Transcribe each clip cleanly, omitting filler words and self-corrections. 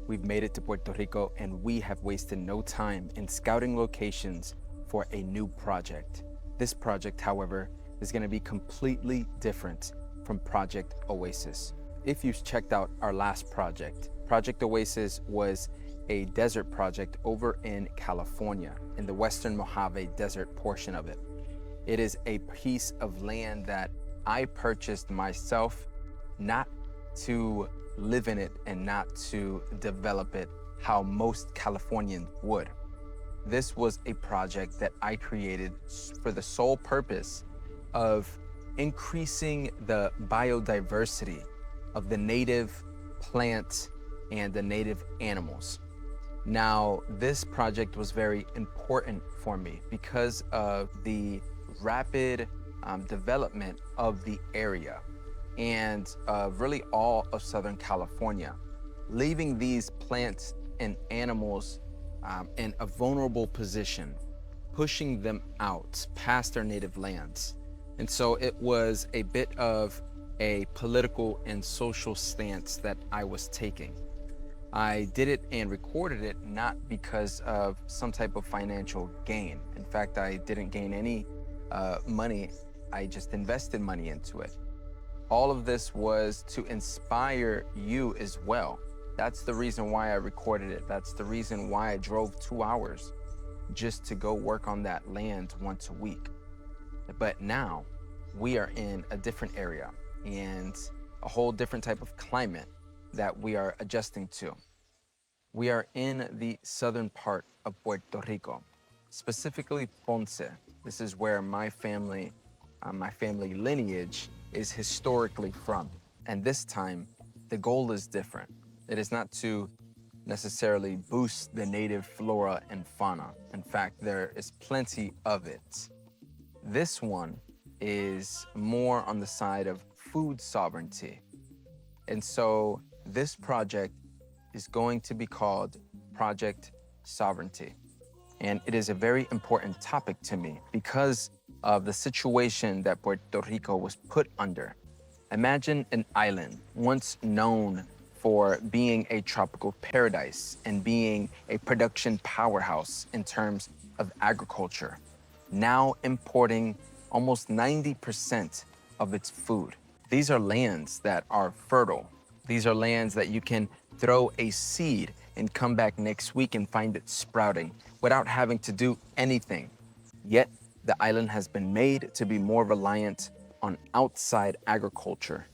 We've made it to Puerto Rico and we have wasted no time in scouting locations for a new project. This project, however, is going to be completely different from Project Oasis. If you've checked out our last project, Project Oasis was a desert project over in California, in the Western Mojave Desert portion of it. It is a piece of land that I purchased myself, not to live in it and not to develop it how most Californians would. This was a project that I created for the sole purpose of increasing the biodiversity of the native plants and the native animals. Now, this project was very important for me because of the rapid development of the area and really all of Southern California, leaving these plants and animals in a vulnerable position, pushing them out past their native lands. And so it was a bit of a political and social stance that I was taking. I did it and recorded it not because of some type of financial gain. In fact, I didn't gain any money. I just invested money into it. All of this was to inspire you as well. That's the reason why I recorded it. That's the reason why I drove 2 hours just to go work on that land once a week. But now we are in a different area and a whole different type of climate that we are adjusting to. We are in the southern part of Puerto Rico, specifically Ponce. This is where my family lineage is historically from. And this time, the goal is different. It is not to necessarily boost the native flora and fauna. In fact, there is plenty of it. This one is more on the side of food sovereignty. And so this project is going to be called Project Sovereignty. And it is a very important topic to me because of the situation that Puerto Rico was put under. Imagine an island once known for being a tropical paradise and being a production powerhouse in terms of agriculture, now importing almost 90% of its food. These are lands that are fertile. These are lands that you can throw a seed and come back next week and find it sprouting without having to do anything. Yet, the island has been made to be more reliant on outside agriculture,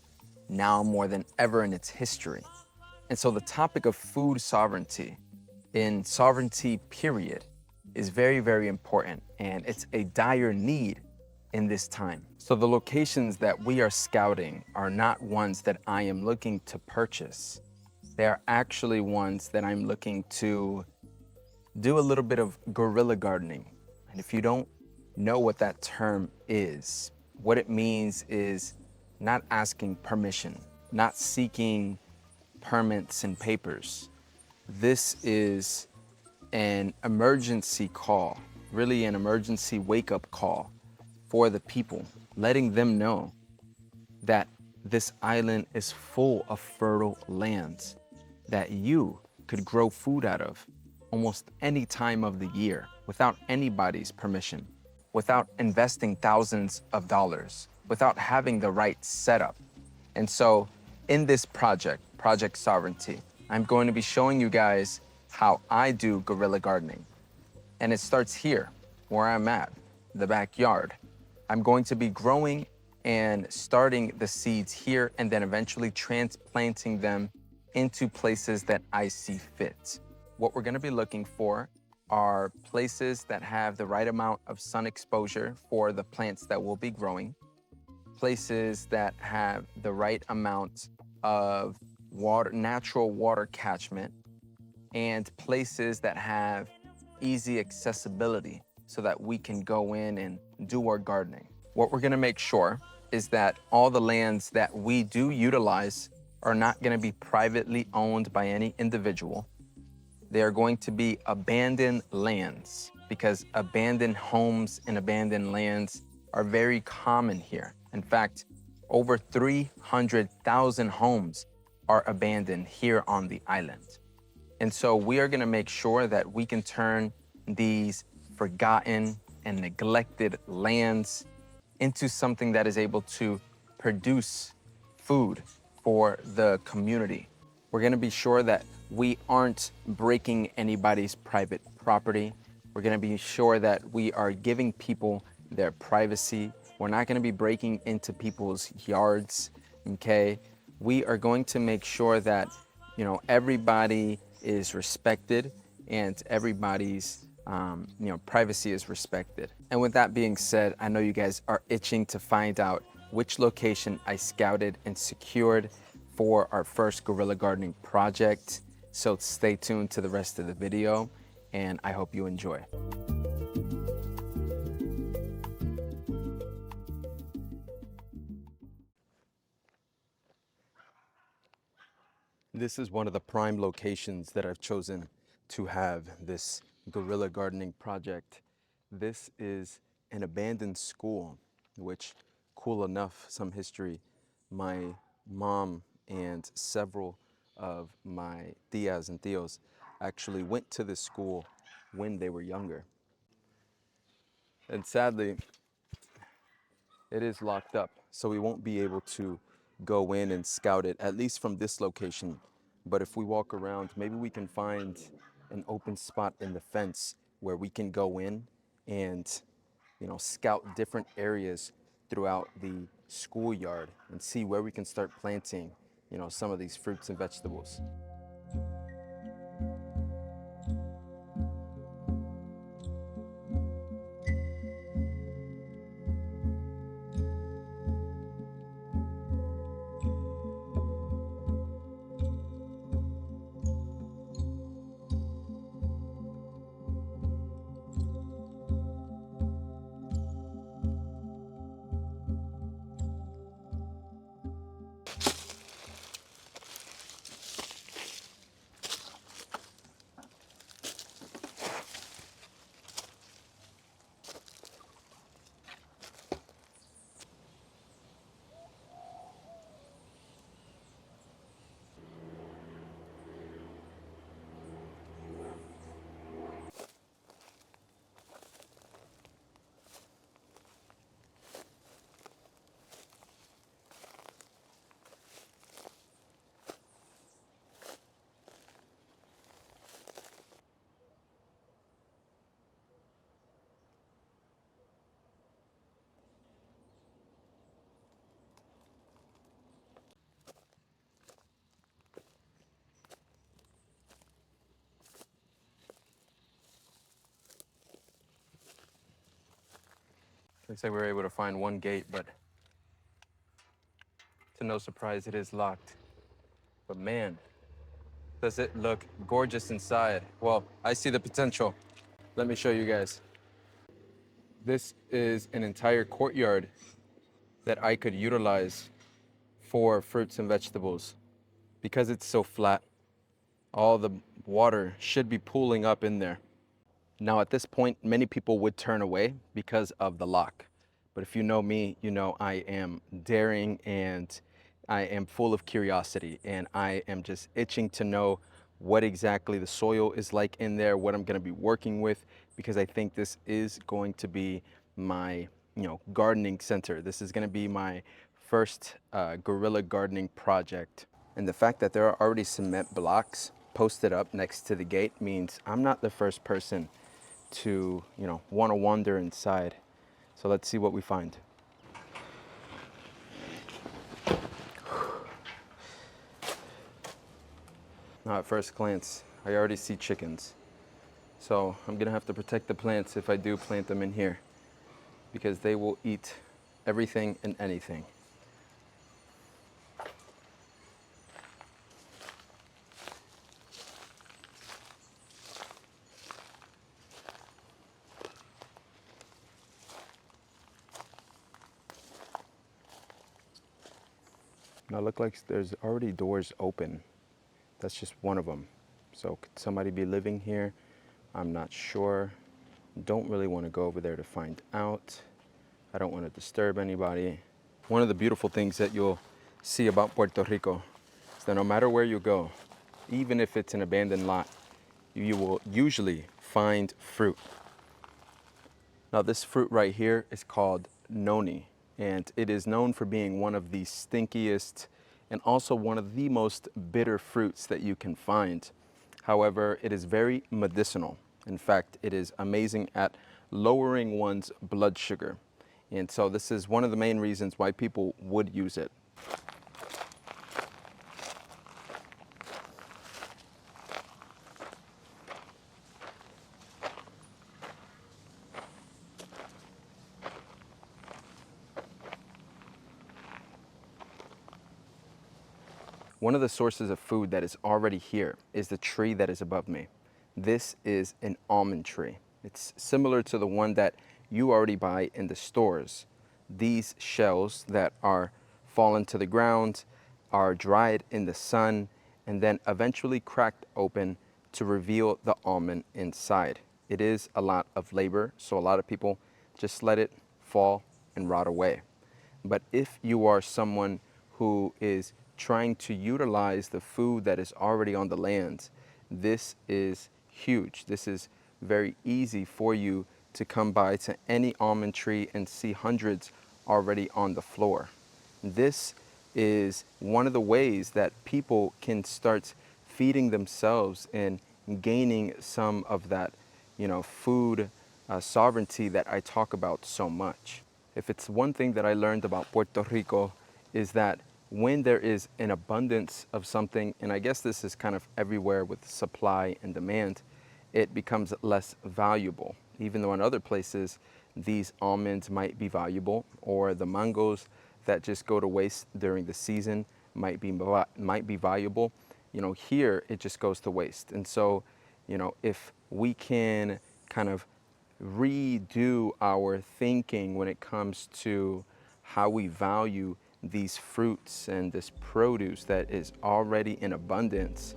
now more than ever in its history. And so the topic of food sovereignty in sovereignty period is very, very important, and it's a dire need in this time. So the locations that we are scouting are not ones that I am looking to purchase. They are actually ones that I'm looking to do a little bit of guerrilla gardening. And if you don't know what that term is, what it means is not asking permission, not seeking permits and papers. This is an emergency call, really an emergency wake-up call for the people, letting them know that this island is full of fertile lands that you could grow food out of almost any time of the year without anybody's permission, without investing thousands of dollars, without having the right setup. And so in this project, Project Sovereignty, I'm going to be showing you guys how I do guerrilla gardening. And it starts here, where I'm at, the backyard. I'm going to be growing and starting the seeds here and then eventually transplanting them into places that I see fit. What we're gonna be looking for are places that have the right amount of sun exposure for the plants that will be growing, places that have the right amount of water, natural water catchment, and places that have easy accessibility so that we can go in and do our gardening. What we're gonna make sure is that all the lands that we do utilize are not gonna be privately owned by any individual. They are going to be abandoned lands because abandoned homes and abandoned lands are very common here. In fact, over 300,000 homes are abandoned here on the island. And so we are gonna make sure that we can turn these forgotten and neglected lands into something that is able to produce food for the community. We're gonna be sure that we aren't breaking anybody's private property. We're gonna be sure that we are giving people their privacy. We're not gonna be breaking into people's yards, okay? We are going to make sure that, you know, everybody is respected and everybody's privacy is respected. And with that being said, I know you guys are itching to find out which location I scouted and secured for our first guerrilla gardening project. So stay tuned to the rest of the video and I hope you enjoy. This is one of the prime locations that I've chosen to have this guerrilla gardening project. This is an abandoned school, which, cool enough, some history, my mom and several of my tias and tios actually went to this school when they were younger. And sadly, it is locked up, so we won't be able to go in and scout it, at least from this location. But if we walk around, maybe we can find an open spot in the fence where we can go in and, you know, scout different areas throughout the schoolyard and see where we can start planting, you know, some of these fruits and vegetables. Looks like we were able to find one gate, but to no surprise, it is locked. But man, does it look gorgeous inside. Well, I see the potential. Let me show you guys. This is an entire courtyard that I could utilize for fruits and vegetables. Because it's so flat, all the water should be pooling up in there. Now at this point, many people would turn away because of the lock. But if you know me, you know I am daring and I am full of curiosity and I am just itching to know what exactly the soil is like in there, what I'm gonna be working with, because I think this is going to be my, gardening center. This is gonna be my first guerrilla gardening project. And the fact that there are already cement blocks posted up next to the gate means I'm not the first person to, want to wander inside. So let's see what we find. Now at first glance, I already see chickens. So I'm gonna have to protect the plants if I do plant them in here, because they will eat everything and anything. Now it looks like there's already doors open. That's just one of them. So could somebody be living here? I'm not sure. Don't really want to go over there to find out. I don't want to disturb anybody. One of the beautiful things that you'll see about Puerto Rico is that no matter where you go, even if it's an abandoned lot, you will usually find fruit. Now this fruit right here is called noni, and it is known for being one of the stinkiest and also one of the most bitter fruits that you can find. However, it is very medicinal. In fact, it is amazing at lowering one's blood sugar. And so this is one of the main reasons why people would use it. One of the sources of food that is already here is the tree that is above me. This is an almond tree. It's similar to the one that you already buy in the stores. These shells that are fallen to the ground are dried in the sun and then eventually cracked open to reveal the almond inside. It is a lot of labor, so a lot of people just let it fall and rot away. But if you are someone who is trying to utilize the food that is already on the land, this is huge. This is very easy for you to come by to any almond tree and see hundreds already on the floor. This is one of the ways that people can start feeding themselves and gaining some of that, food sovereignty that I talk about so much. If it's one thing that I learned about Puerto Rico is that when there is an abundance of something, and I guess this is kind of everywhere with supply and demand, it becomes less valuable. Even though in other places, these almonds might be valuable, or the mangoes that just go to waste during the season might be valuable. Here it just goes to waste. And so, if we can kind of redo our thinking when it comes to how we value these fruits and this produce that is already in abundance.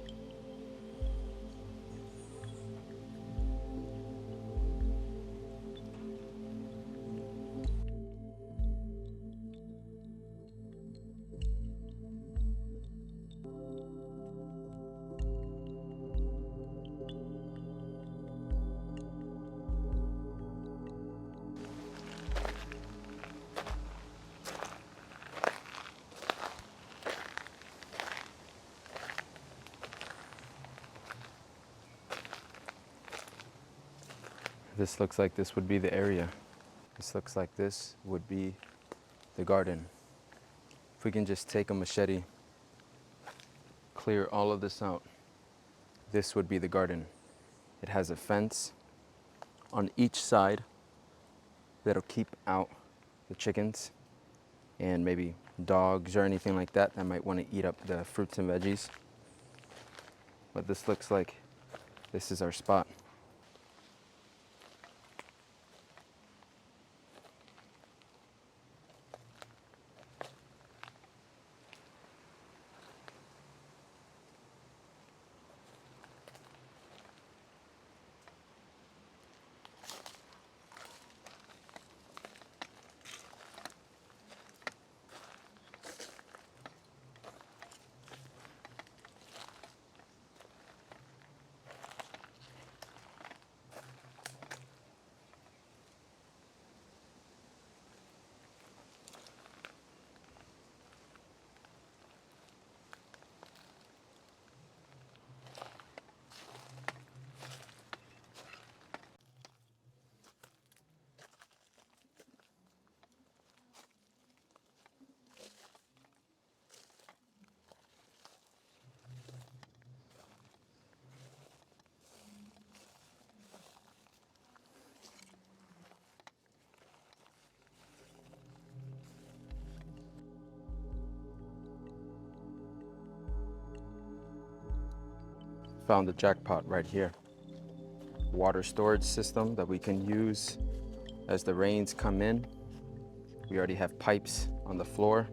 This looks like this would be the area. This looks like this would be the garden. If we can just take a machete, clear all of this out, this would be the garden. It has a fence on each side that'll keep out the chickens and maybe dogs or anything like that that might want to eat up the fruits and veggies. But this looks like this is our spot. Found the jackpot right here. Water storage system that we can use as the rains come in. We already have pipes on the floor.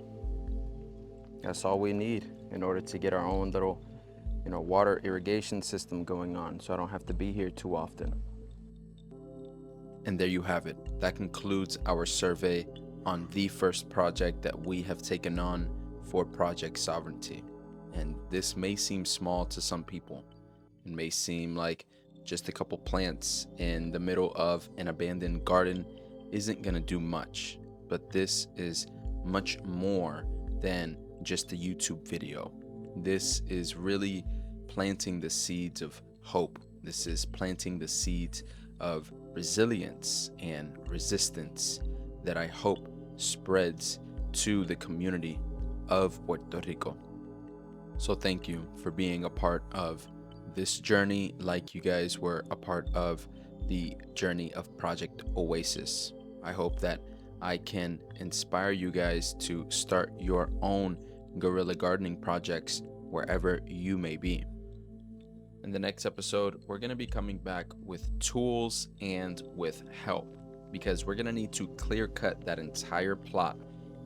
That's all we need in order to get our own little, water irrigation system going on, so I don't have to be here too often. And there you have it. That concludes our survey on the first project that we have taken on for Project Sovereignty. And this may seem small to some people. It may seem like just a couple plants in the middle of an abandoned garden isn't going to do much. But this is much more than just a YouTube video. This is really planting the seeds of hope. This is planting the seeds of resilience and resistance that I hope spreads to the community of Puerto Rico. So thank you for being a part of this journey, like you guys were a part of the journey of Project Oasis. I hope that I can inspire you guys to start your own guerrilla gardening projects wherever you may be. In the next episode, we're going to be coming back with tools and with help, because we're going to need to clear cut that entire plot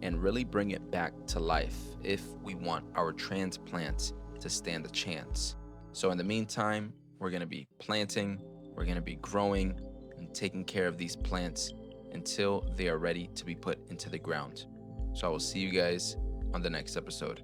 and really bring it back to life if we want our transplants to stand a chance. So in the meantime, we're going to be planting, we're going to be growing and taking care of these plants until they are ready to be put into the ground. So I will see you guys on the next episode.